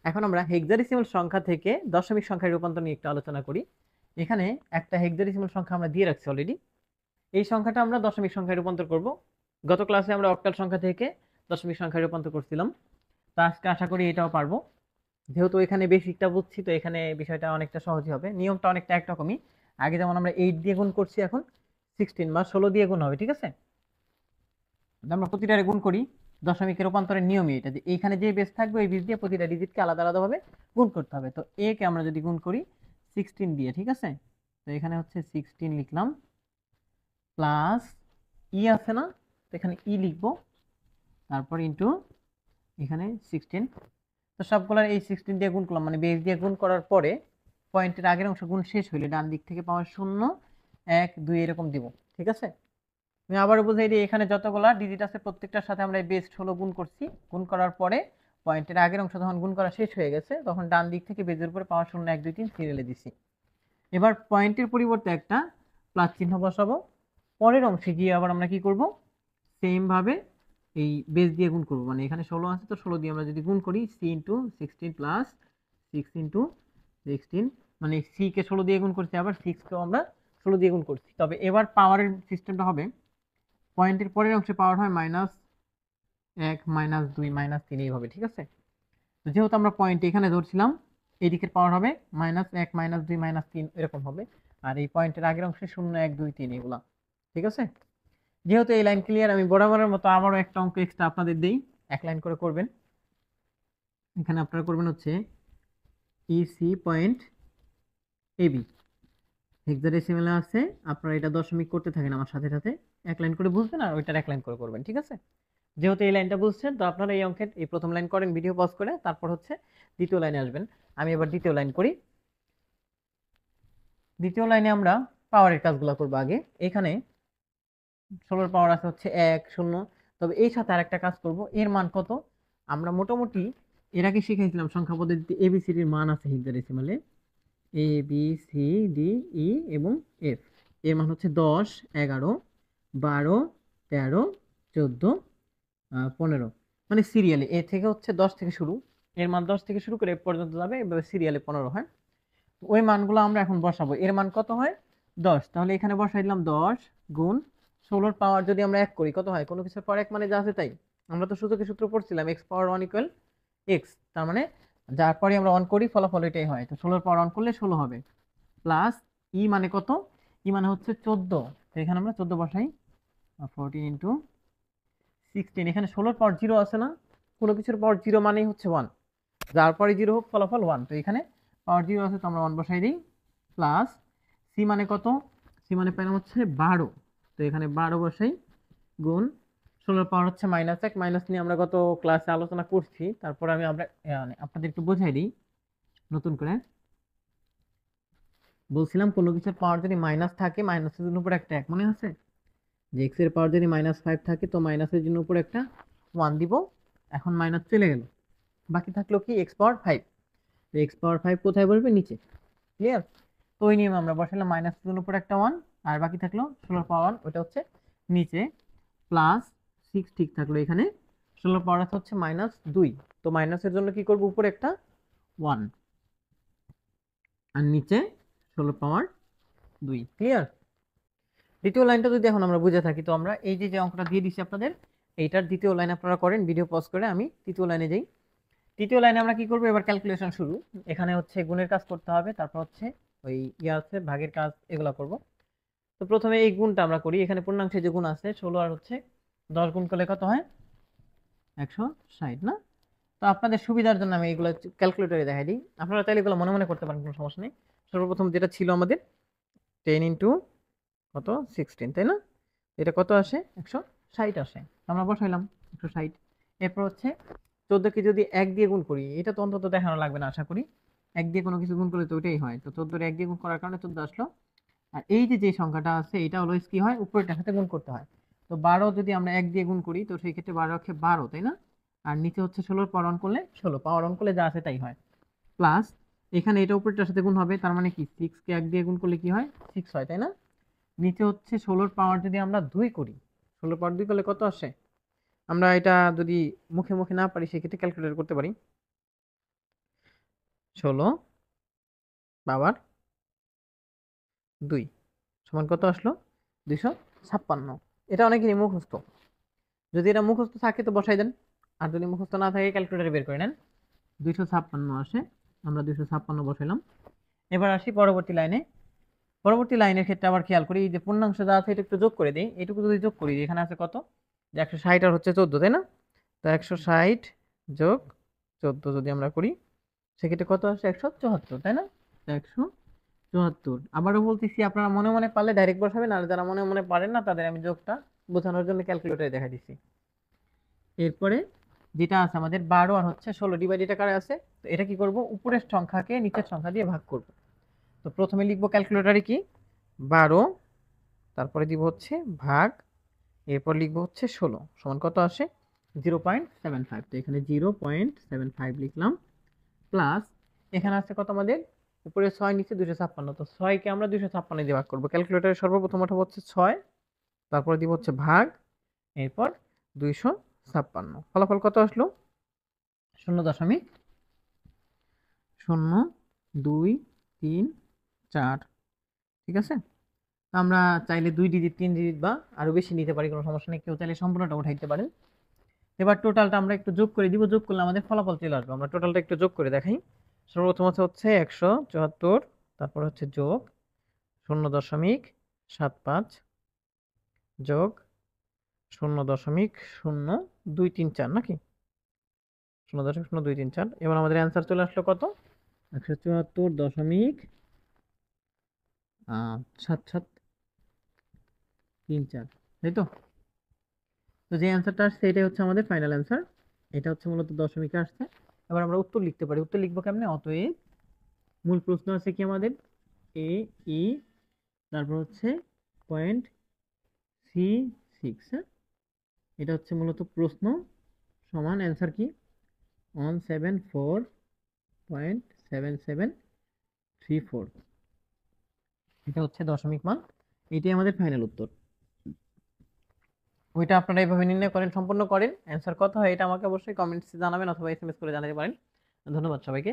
এখন আমরা হেক্সাডেসিমাল সংখ্যা থেকে দশমিক সংখ্যায় রূপান্তর নিয়ে একটু আলোচনা করি। এখানে একটা হেক্সাডেসিমাল সংখ্যা আমরা দিয়ে রাখছি অলরেডি। এই সংখ্যাটা আমরা দশমিক সংখ্যায় রূপান্তর করব। গত ক্লাসে আমরা অক্টাল সংখ্যা থেকে দশমিক সংখ্যায় রূপান্তর করছিলাম। তো আজকে আশা করি এটাও পারবো। যেহেতু এখানে বেসিকটা বুঝছি, তো এখানে বিষয়টা অনেকটা সহজই হবে। নিয়মটা অনেকটা একরকমই। আগে যেমন আমরা 8 দিয়ে গুণ করছি, এখন 16 বা 16 দিয়ে গুণ হবে, ঠিক আছে? আমরা প্রতিটারে গুণ করি। দশমিকের রূপান্তরের নিয়মই এটা, যে এইখানে যে বেস থাকবে ওই বেস দিয়ে প্রতিটা ডিজিটকে আলাদা আলাদাভাবে গুণ করতে হবে। তো এ কে আমরা যদি গুণ করি 16 দিয়ে, ঠিক আছে? তো এখানে হচ্ছে 16 লিখলাম, প্লাস ই আছে না, তো এখানে ই লিখবো, তারপর ইন্টু এখানে 16। তো সবগুলোর এই 16 দিয়ে গুণ করলাম, মানে বেস দিয়ে গুণ করার পরে পয়েন্টের আগের অংশ গুণ শেষ হইলে ডান দিক থেকে পাওয়ার 0 1 2 এরকম দিব, ঠিক আছে? আমি আবারও বুঝাই দিই, এখানে যতগুলা ডিজিট আছে প্রত্যেকটার সাথে আমরা এই বেস 16 গুণ করছি। গুণ করার পরে পয়েন্টের আগের অংশ যখন গুণ করা শেষ হয়ে গেছে, তখন ডান দিক থেকে বেজের উপরে পাওয়ার 0 1 2 3 সিরিয়ালে দিছি। এবার পয়েন্টের পরিবর্তে একটা প্লাস চিহ্ন বসাবো। পরের অংশে গিয়ে আবার আমরা কি করব, সেম ভাবে এই বেস দিয়ে গুণ করব। মানে এখানে 16 আছে, তো 16 দিয়ে আমরা যদি গুণ করি c ইন্টু 16 প্লাস 6 ইন্টু 16, মানে c কে 16 দিয়ে গুণ করছি, আবার 6 কেও আমরা 16 দিয়ে গুণ করছি। তবে এবার পাওয়ারের সিস্টেমটা হবে, পয়েন্টের পরের অংশে পাওয়ার হয় -1 -2 -3 এইভাবে, ঠিক আছে? তো যেহেতু আমরা পয়েন্ট এখানে ধরছিলাম, এই দিকের পাওয়ার হবে -1 -2 -3 এরকম হবে। আর এই পয়েন্টের আগের অংশে 0 1 2 3 এগুলা, ঠিক আছে? যেহেতু এই লাইন ক্লিয়ার, আমি বরাবরের মতো আবারও একটা অঙ্ক এক্সট্রা আপনাদের দেই, এক লাইন করে করবেন। এখানে আপনারা করবেন হচ্ছে ইসি পয়েন্ট এবি, হেক্সাডেসিমালে আছে। আপনারা এটা দশমিক করতে থাকেন আমার সাথে সাথে, এক লাইন করে বুঝবেন আর ওইটার এক লাইন করে করবেন, ঠিক আছে? যেহেতু এই লাইনটা বুঝছেন, তো আপনারা এই অঙ্কের এই প্রথম লাইন করেন ভিডিও পজ করে, তারপর হচ্ছে দ্বিতীয় লাইনে আসবেন। আমি এবার দ্বিতীয় লাইন করি। দ্বিতীয় লাইনে আমরা পাওয়ারের কাজগুলো করবো আগে। এখানে 16 পাওয়ার আছে হচ্ছে 1 0। তবে এই সাথে আরেকটা কাজ করব, এর মান কত আমরা মোটামুটি এর আগে শিখাইছিলাম। সংখ্যা পদ্ধতিতে এবিসিডির মান আছে হেক্সাডেসিমালে, A B C D E এবং এফ। এর মান হচ্ছে 10 11 12 13 14 15, মানে সিরিয়ালে এ থেকে হচ্ছে 10 থেকে শুরু, এর মান 10 থেকে শুরু করে এ পর্যন্ত যাবে, এভাবে সিরিয়ালে 15 হয়। ওই মানগুলো আমরা এখন বসাবো। এর মান কত হয় 10, তাহলে এখানে বসাই দিলাম 10 গুণ 16 পাওয়ার যদি আমরা 1 করি কত হয়, কোনো কিছুর পর 1 মানে যা আছে তাই। আমরা তো সূচকের সূত্র পড়ছিলাম x পাওয়ার 1 ইকুয়াল x, তার মানে যার পরে আমরা 1 করি ফলাফল এটাই হয়। তো 16 পাওয়ার 1 করলে 16 হবে, প্লাস ই মানে কত, ই মানে হচ্ছে 14। তো এখানে আমরা 14 বসাই, 14 ইন্টু 16। এখানে 16 পাওয়ার 0 আছে না, কোনো কিছুর পাওয়ার 0 মানেই হচ্ছে 1, যার পরে 0 হোক ফলাফল 1। তো এখানে পাওয়ার 0 আছে, তো আমরা 1 বসাই দিই, প্লাস সি মানে কত, সি মানে পেলাম হচ্ছে 12। তো এখানে 12 বসাই, গুণ 16 পাওয়ার হচ্ছে -1, মাইনাস নিয়ে আমরা গত ক্লাসে আলোচনা করছি। তারপর আমি মানে আপনাদের একটু বোঝাই দিই নতুন করে। বলছিলাম কোনো কিছুর পাওয়ার যদি মাইনাস থাকে, মাইনাসের জন্য উপর একটা 1, মনে আছে? যে এক্স এর পাওয়ার যদি -5 থাকে, তো মাইনাসের জন্য উপর একটা 1 দিব। এখন মাইনাস চলে গেল, বাকি থাকলো কি এক্স পাওয়ার 5। তো এক্স পাওয়ার 5 কোথায় বসবে, নিচে, ক্লিয়ার? তো ওই নিয়মে আমরা বসালাম মাইনাসের জন্য উপর একটা 1, আর বাকি থাকলো 16 পাওয়ার 1, ওটা হচ্ছে নিচে, প্লাস 6 ঠিক থাকলো এখানে। 16 পাওয়ার হচ্ছে -2, তো মাইনাসের জন্য কি করব, উপরে একটা 1 আর নিচে 16 পাওয়ার 2, ক্লিয়ার? দ্বিতীয় লাইনটা যদি এখন আমরা বুঝে থাকি, তো আমরা এই যে যে অঙ্কটা দিয়ে দিচ্ছি আপনাদের, এইটার দ্বিতীয় লাইন আপনারা করেন ভিডিও পজ করে। আমি তৃতীয় লাইনে যাই। তৃতীয় লাইনে আমরা কি করব, এবার ক্যালকুলেশন শুরু। এখানে হচ্ছে গুণের কাজ করতে হবে, তারপর হচ্ছে ওই আছে ভাগের কাজ, এগুলা করব। তো প্রথমে এই গুণটা আমরা করি। এখানে পূর্ণাংশে যে গুণ আছে 16 আর হচ্ছে 10 গুণ করলে কত হয় 160 না? তো আপনাদের সুবিধার জন্য আমি এগুলো ক্যালকুলেটরে দেখাই দিই, আপনারা চাইলে এগুলো মনে মনে করতে পারেন, কোনো সমস্যা নেই। সর্বপ্রথম যেটা ছিল আমাদের 10 ইন্টু কত 16, তাই না? এটা কত আসে 160 আসে, আমরা বসাইলাম 160। এরপর হচ্ছে 14 কে যদি 1 দিয়ে গুণ করি, এটা তো অন্তত দেখানো লাগবে না আশা করি, 1 দিয়ে কোনো কিছু গুণ করলে তো ওইটাই হয়। তো 14 1 দিয়ে গুণ করার কারণে 14 আসলো। আর এই যে যে সংখ্যাটা আছে এটা অলওয়েজ কি হয়, উপরেরটার সাথে গুণ করতে হয়। তো 12 যদি আমরা 1 দিয়ে গুণ করি, তো সেই ক্ষেত্রে 12 অক্ষে 12, তাই না? আর নিচে হচ্ছে 16 পাওয়ার 1 করলে 16, পাওয়ার 1 করলে যা আছে তাই হয়, প্লাস এখানে এটা উপরেরটার সাথে গুণ হবে, তার মানে কি 6 কে 1 দিয়ে গুণ করলে কি হয় 6 হয়, তাই না? নিচে হচ্ছে 16 পাওয়ার যদি আমরা 2 করি, 16 পাওয়ার 2 করলে কত আসে, আমরা এটা যদি মুখে মুখে না পারি সেক্ষেত্রে ক্যালকুলেটর করতে পারি। 16 পাওয়ার 2 সমান কত আসলো? 256। এটা অনেকেরই মুখস্থ। যদি এটা মুখস্থ থাকে তো বসাই দেন, আর যদি মুখস্থ না থাকে ক্যালকুলেটরে বের করে নেন। 256 আসে, আমরা 256 বসাইলাম। এবার আসি পরবর্তী লাইনে। পরবর্তী লাইনের ক্ষেত্রে আবার খেয়াল করি, যে পূর্ণাংশ যা আছে এটা একটু যোগ করে দিই। এটুকু যদি যোগ করি, এখানে আছে কত? যে 160 আর হচ্ছে 14, তাই না? তো 160 যোগ 14 যদি আমরা করি, সেক্ষেত্রে কত আসে? 174, তাই না? 174। আবারও বলতেছি, আপনারা মনে মনে পারলে ডাইরেক্ট বসাবেন, আর যারা মনে মনে পারেন না তাদের আমি যোগটা বোঝানোর জন্য ক্যালকুলেটরে দেখা দিচ্ছি। এরপরে যেটা আছে আমাদের 12 আর হচ্ছে 16 ডিভাইডেড আকারে আছে। তো এটা কি করব? উপরের সংখ্যাকে নিচের সংখ্যা দিয়ে ভাগ করব। তো প্রথমে লিখবো ক্যালকুলেটরে কি 12, তারপরে দিব হচ্ছে ভাগ, এরপর লিখবো হচ্ছে 16 সমান কত আসে? 0.75। তো এখানে 0.75 লিখলাম, প্লাস এখানে আছে কত আমাদের? উপরে 6, নিচে 256। তো 6 কে আমরা 256 দিয়ে ভাগ করবো। ক্যালকুলেটরে সর্বপ্রথম ওঠা হচ্ছে 6, তারপরে দিব হচ্ছে ভাগ, এরপর 256। ফলাফল কত আসলো? 0.0234। ঠিক আছে? তো আমরা চাইলে 2 ডিজিট, 3 ডিজিট বা আরো বেশি নিতে পারি, কোনো সমস্যা নেই। কেউ চাইলে সম্পূর্ণটা উঠাইতে পারেন। এবার টোটালটা আমরা একটু যোগ করে দিব, যোগ করলে আমাদের ফলাফল চলে আসবে। আমরা টোটালটা একটু যোগ করে দেখাই। সর্বপ্রথম হচ্ছে 174, তারপর হচ্ছে যোগ 0.75 যোগ 0.0234, নাকি 0.0234। এবার আমাদের অ্যান্সার চলে আসলো কত? 174.7734, তাই তো? তো যে অ্যান্সারটা আসছে এটাই হচ্ছে আমাদের ফাইনাল অ্যান্সার। এটা হচ্ছে মূলত দশমিকে আসছে। এবার আমরা উত্তর লিখতে পারি। উত্তর লিখবো কেমনে? অতএব মূল প্রশ্ন আছে কি আমাদের? এ ই, তারপর হচ্ছে পয়েন্ট C6। এটা হচ্ছে মূলত প্রশ্ন, সমান অ্যান্সার কি? 174.7734। এটা হচ্ছে দশমিক মান। এটাই আমাদের ফাইনাল উত্তর। ওইটা আপনারা এইভাবে নির্ণয় করেন, সম্পূর্ণ করেন। অ্যান্সার কত হয় এটা আমাকে অবশ্যই কমেন্টসে জানাবেন, অথবা এসএমএস করে জানাতে পারেন। ধন্যবাদ সবাইকে।